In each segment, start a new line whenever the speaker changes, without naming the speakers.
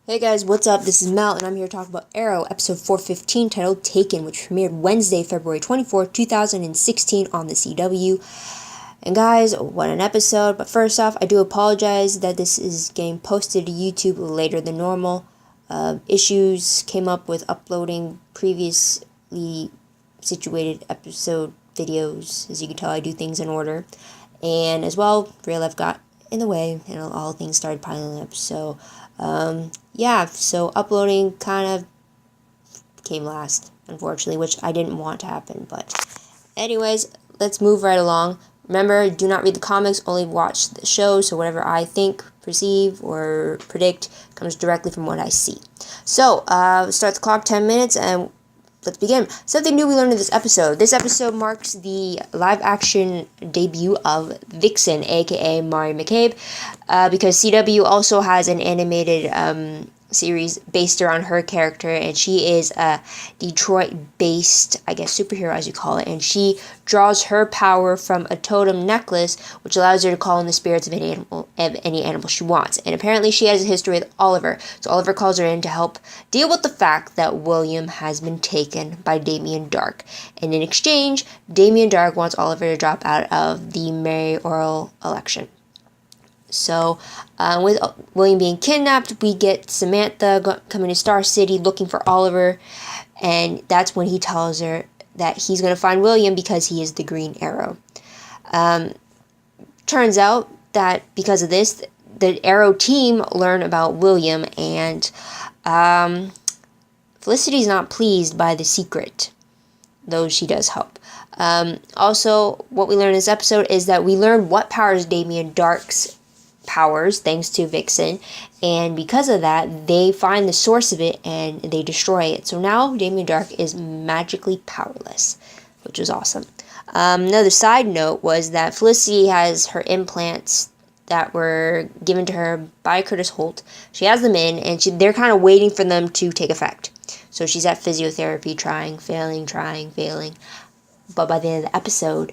Hey guys, what's up? This is Mel, and I'm here to talk about Arrow, episode 415, titled Taken, which premiered Wednesday, February 24th, 2016 on the CW. And guys, what an episode. But first off, I do apologize that this is getting posted to YouTube later than normal. Issues came up with uploading previously situated episode videos. As you can tell, I do things in order. And as well, real life got in the way, and all things started piling up. So uploading kind of came last, unfortunately, which I didn't want to happen. But anyways, let's move right along. Remember, do not read the comics, only watch the show, so whatever I think, perceive, or predict comes directly from what I see. So, start the clock, 10 minutes, and let's begin. Something new we learned in this episode. This episode marks the live-action debut of Vixen, aka Mari McCabe, because CW also has an animated series based around her character, and she is a Detroit-based, I guess, superhero, as you call it, and she draws her power from a totem necklace, which allows her to call in the spirits of any animal she wants. And apparently she has a history with Oliver, so Oliver calls her in to help deal with the fact that William has been taken by Damien Dark. And in exchange, Damien Dark wants Oliver to drop out of the mayoral election. So, with William being kidnapped, we get Samantha coming to Star City looking for Oliver, and that's when he tells her that he's going to find William because he is the Green Arrow. Turns out that because of this, the Arrow team learn about William, and Felicity's not pleased by the secret, though she does help. Also, what we learn in this episode is that we learn what powers Damien Dark's powers thanks to Vixen, and because of that they find the source of it and they destroy it. So now Damien Dark is magically powerless, which is awesome. Another side note was that Felicity has her implants that were given to her by Curtis Holt. She has them in, and they're kind of waiting for them to take effect. So she's at physiotherapy, trying, failing. But by the end of the episode,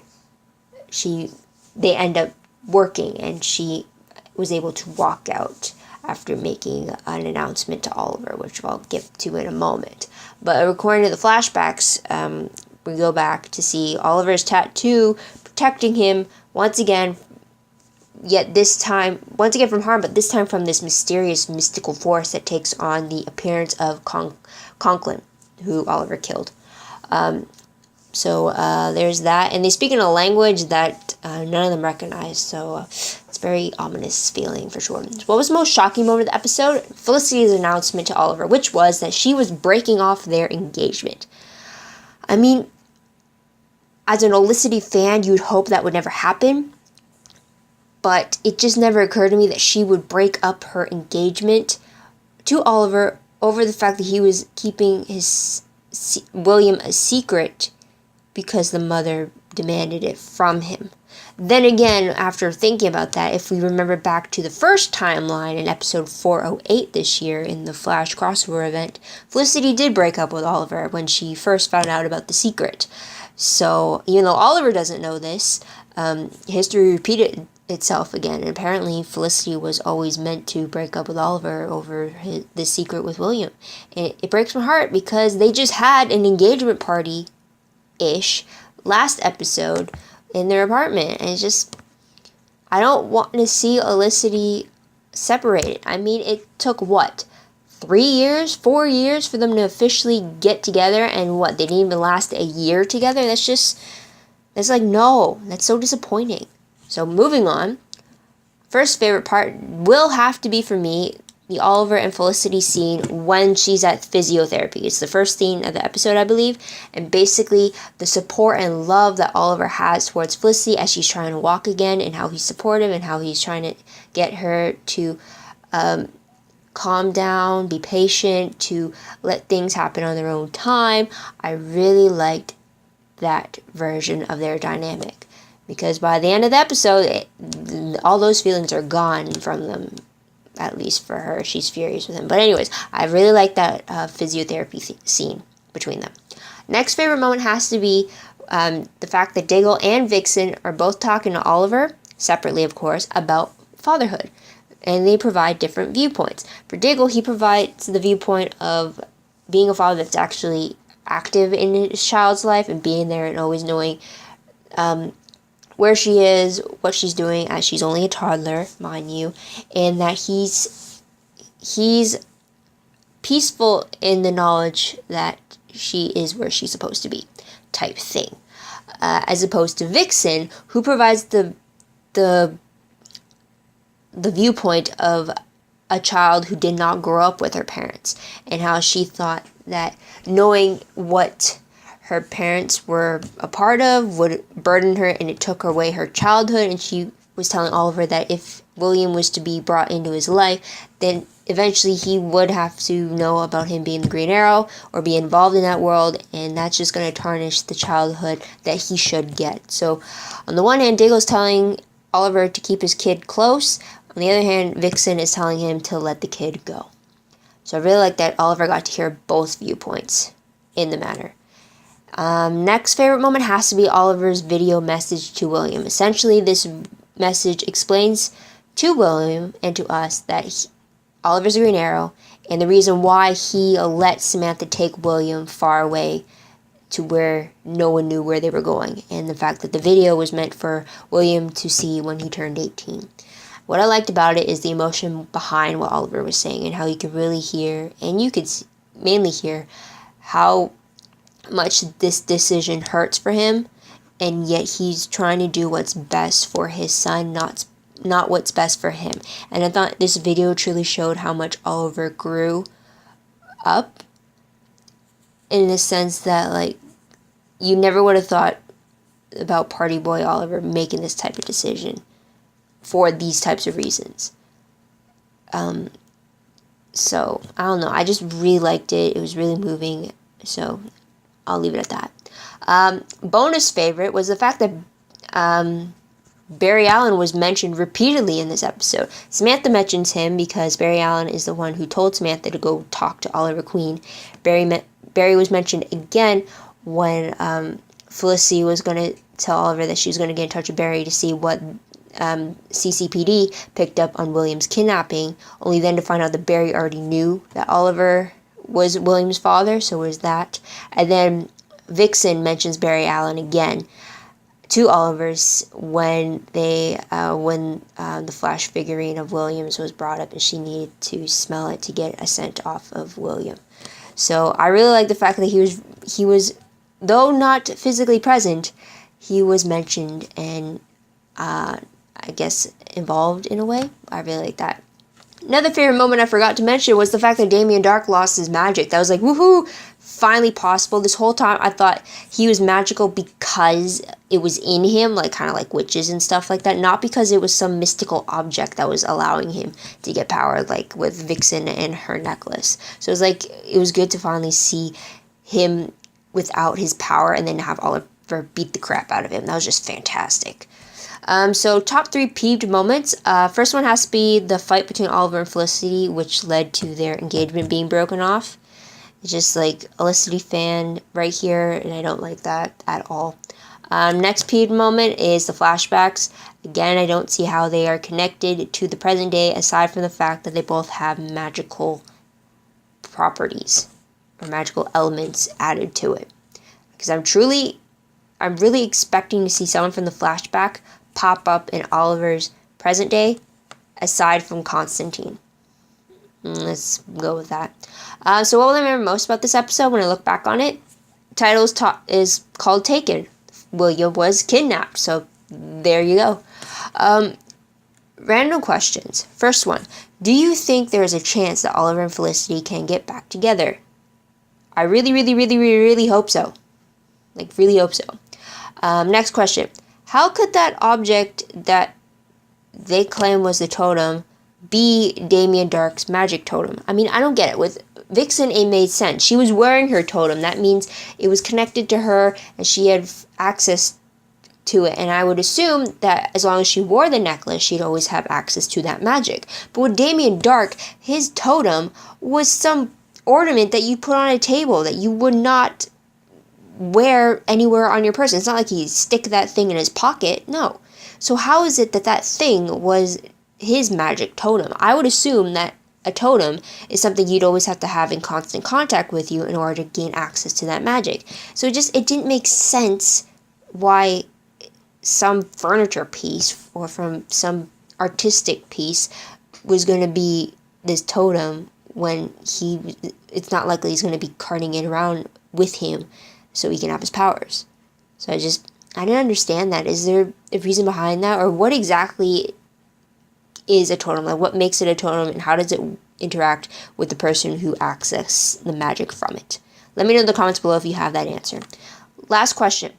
they end up working, and she was able to walk out after making an announcement to Oliver, which I'll get to in a moment. But according to the flashbacks, we go back to see Oliver's tattoo protecting him once again from harm, but this time from this mysterious mystical force that takes on the appearance of Conklin, who Oliver killed. So there's that, and they speak in a language that none of them recognize, so it's a very ominous feeling for sure. What was the most shocking moment of the episode? Felicity's announcement to Oliver, which was that she was breaking off their engagement. I mean, as an Olicity fan, you'd hope that would never happen, but it just never occurred to me that she would break up her engagement to Oliver over the fact that he was keeping his William a secret because the mother demanded it from him. Then again, after thinking about that, if we remember back to the first timeline in episode 408 this year in the Flash crossover event, Felicity did break up with Oliver when she first found out about the secret. So, even though Oliver doesn't know this, history repeated itself again. And apparently, Felicity was always meant to break up with Oliver over the secret with William. And it breaks my heart because they just had an engagement party-ish last episode in their apartment, and it's just, I don't want to see Olicity separated. I mean, it took 4 years for them to officially get together, and they didn't even last a year together. That's so disappointing. So moving on, first favorite part will have to be for me the Oliver and Felicity scene when she's at physiotherapy. It's the first scene of the episode, I believe, and basically the support and love that Oliver has towards Felicity as she's trying to walk again, and how he's supportive and how he's trying to get her to calm down, be patient, to let things happen on their own time. I really liked that version of their dynamic, because by the end of the episode, all those feelings are gone from them. At least for her, she's furious with him. But anyways, I really like that physiotherapy scene between them. Next favorite moment has to be the fact that Diggle and Vixen are both talking to Oliver, separately of course, about fatherhood. and they provide different viewpoints. For Diggle, he provides the viewpoint of being a father that's actually active in his child's life and being there and always knowing where she is, what she's doing, as she's only a toddler, mind you, and that he's peaceful in the knowledge that she is where she's supposed to be, type thing. As opposed to Vixen, who provides the viewpoint of a child who did not grow up with her parents, and how she thought that knowing what her parents were a part of would burden her, and it took away her childhood. And she was telling Oliver that if William was to be brought into his life, then eventually he would have to know about him being the Green Arrow or be involved in that world, and that's just going to tarnish the childhood that he should get. So on the one hand, Diggle's telling Oliver to keep his kid close. On the other hand, Vixen is telling him to let the kid go. So I really like that Oliver got to hear both viewpoints in the matter. Next favorite moment has to be Oliver's video message to William. Essentially, this message explains to William and to us that Oliver's a Green Arrow, and the reason why he let Samantha take William far away to where no one knew where they were going, and the fact that the video was meant for William to see when he turned 18. What I liked about it is the emotion behind what Oliver was saying, and how you could really hear, and you could mainly hear, how much this decision hurts for him, and yet he's trying to do what's best for his son, not what's best for him. And I thought this video truly showed how much Oliver grew up, in the sense that, like, you never would have thought about Party Boy Oliver making this type of decision for these types of reasons. So, I don't know. I just really liked it. It was really moving. So, I'll leave it at that. Bonus favorite was the fact that Barry Allen was mentioned repeatedly in this episode. Samantha mentions him because Barry Allen is the one who told Samantha to go talk to Oliver Queen. Barry was mentioned again when Felicity was going to tell Oliver that she was going to get in touch with Barry to see what CCPD picked up on William's kidnapping, only then to find out that Barry already knew that Oliver was William's father, so was that. And then Vixen mentions Barry Allen again to Oliver's when the flash figurine of Williams was brought up, and she needed to smell it to get a scent off of William. So I really like the fact that he was, though not physically present, he was mentioned and I guess involved in a way. I really like that. Another favorite moment I forgot to mention was the fact that Damien Darhk lost his magic. That was like, woohoo, finally possible. This whole time I thought he was magical because it was in him, like kind of like witches and stuff like that, not because it was some mystical object that was allowing him to get power, like with Vixen and her necklace. So it was good to finally see him without his power and then have Oliver beat the crap out of him. That was just fantastic. So top 3 peeved moments. First one has to be the fight between Oliver and Felicity, which led to their engagement being broken off. It's just like a Felicity fan right here, and I don't like that at all. Next peeved moment is the flashbacks. Again, I don't see how they are connected to the present day, aside from the fact that they both have magical properties or magical elements added to it. Because I'm really expecting to see someone from the flashback pop up in Oliver's present day, aside from Constantine. Let's go with that. So what will I remember most about this episode when I look back on it? The title is called Taken. William was kidnapped, so there you go. Random questions. First one. Do you think there is a chance that Oliver and Felicity can get back together? I really, really, really, really, really hope so. Really hope so. Next question. How could that object that they claim was the totem be Damien Darhk's magic totem? I mean, I don't get it. With Vixen, it made sense. She was wearing her totem. That means it was connected to her and she had access to it. And I would assume that as long as she wore the necklace, she'd always have access to that magic. But with Damien Darhk, his totem was some ornament that you put on a table that you would not wear anywhere on your person. It's not like he stick that thing in his pocket. No. So how is it that thing was his magic totem. I would assume that a totem is something you'd always have to have in constant contact with you in order to gain access to that magic. So it didn't make sense why some furniture piece or from some artistic piece was going to be this totem when it's not likely he's going to be carting it around with him so he can have his powers. So I didn't understand that. Is there a reason behind that, or what exactly is a totem? Like, what makes it a totem, and how does it interact with the person who accesses the magic from it? Let me know in the comments below if you have that answer. Last question.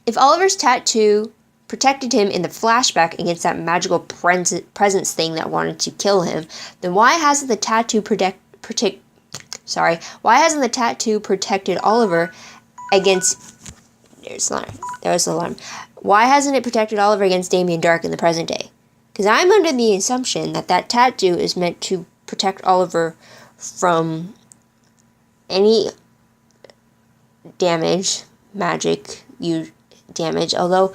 If Oliver's tattoo protected him in the flashback against that magical presence thing that wanted to kill him, then why hasn't the tattoo protected Oliver against... There's the alarm. Why hasn't it protected Oliver against Damien Dark in the present day? Because I'm under the assumption that tattoo is meant to protect Oliver from any damage, damage, although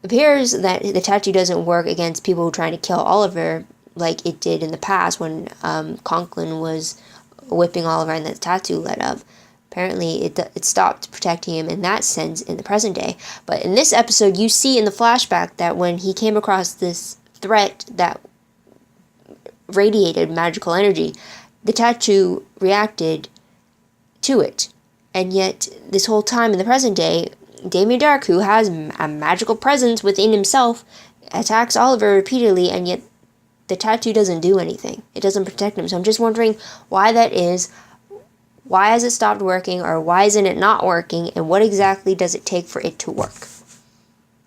it appears that the tattoo doesn't work against people who are trying to kill Oliver like it did in the past when Conklin was whipping Oliver and the tattoo lit up. Apparently, it stopped protecting him in that sense in the present day. But in this episode, you see in the flashback that when he came across this threat that radiated magical energy, the tattoo reacted to it. And yet, this whole time in the present day, Damien Dark, who has a magical presence within himself, attacks Oliver repeatedly, and yet the tattoo doesn't do anything. It doesn't protect him. So I'm just wondering why that is. Why has it stopped working, or why isn't it not working, and what exactly does it take for it to work?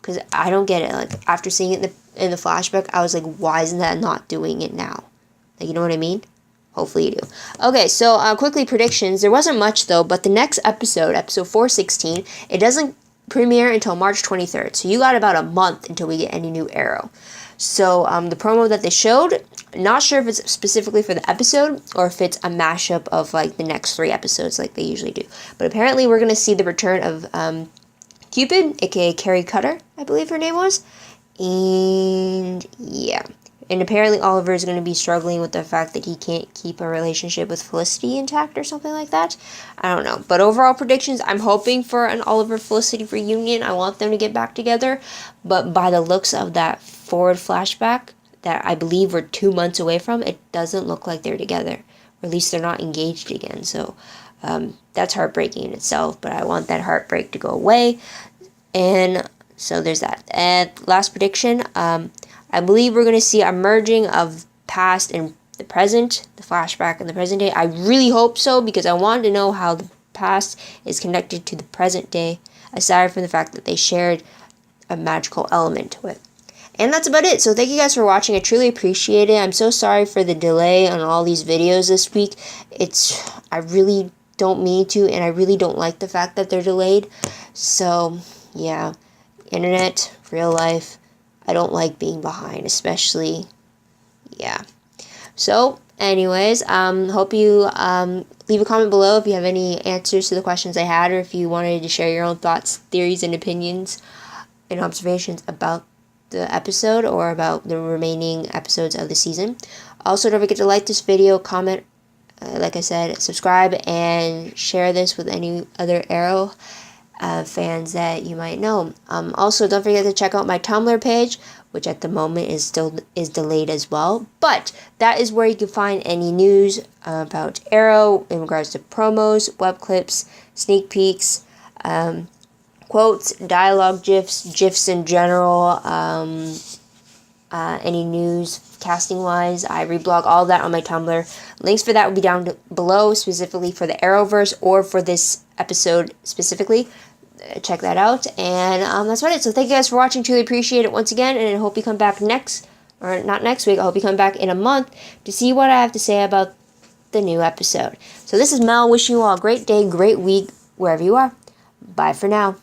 Because I don't get it. Like, after seeing it in the flashback, I was like, why isn't that not doing it now? Like, you know what I mean? Hopefully you do. Okay, so quickly predictions. There wasn't much, though, but the next episode 416, it doesn't premiere until March 23rd. So you got about a month until we get any new Arrow. So the promo that they showed, not sure if it's specifically for the episode or if it's a mashup of like the next 3 episodes like they usually do. But apparently we're going to see the return of Cupid, aka Carrie Cutter, I believe her name was. And yeah. And apparently Oliver is going to be struggling with the fact that he can't keep a relationship with Felicity intact or something like that. I don't know. But overall predictions, I'm hoping for an Oliver-Felicity reunion. I want them to get back together. But by the looks of that forward flashback that I believe we're 2 months away from, it doesn't look like they're together. Or at least they're not engaged again. So that's heartbreaking in itself. But I want that heartbreak to go away. And so there's that. And last prediction, I believe we're going to see a merging of past and the present, the flashback and the present day. I really hope so, because I wanted to know how the past is connected to the present day, aside from the fact that they shared a magical element to it. And that's about it. So thank you guys for watching. I truly appreciate it. I'm so sorry for the delay on all these videos this week. I really don't mean to, and I really don't like the fact that they're delayed. So, yeah. Internet, real life. I don't like being behind, especially, yeah. So, anyways, hope you leave a comment below if you have any answers to the questions I had, or if you wanted to share your own thoughts, theories, and opinions and observations about the episode or about the remaining episodes of the season. Also, don't forget to like this video, comment, like I said, subscribe, and share this with any other Arrow fans that you might know. Also, don't forget to check out my Tumblr page, which at the moment is delayed as well. But that is where you can find any news about Arrow in regards to promos, web clips, sneak peeks, quotes, dialogue gifs in general, any news casting wise. I reblog all that on my Tumblr. Links for that will be down below, specifically for the Arrowverse or for this episode specifically. Check that out, and that's about it. So thank you guys for watching. Truly appreciate it once again, and I hope you come back not next week. I hope you come back in a month to see what I have to say about the new episode. So this is Mel, wishing you all a great day, great week, wherever you are. Bye for now.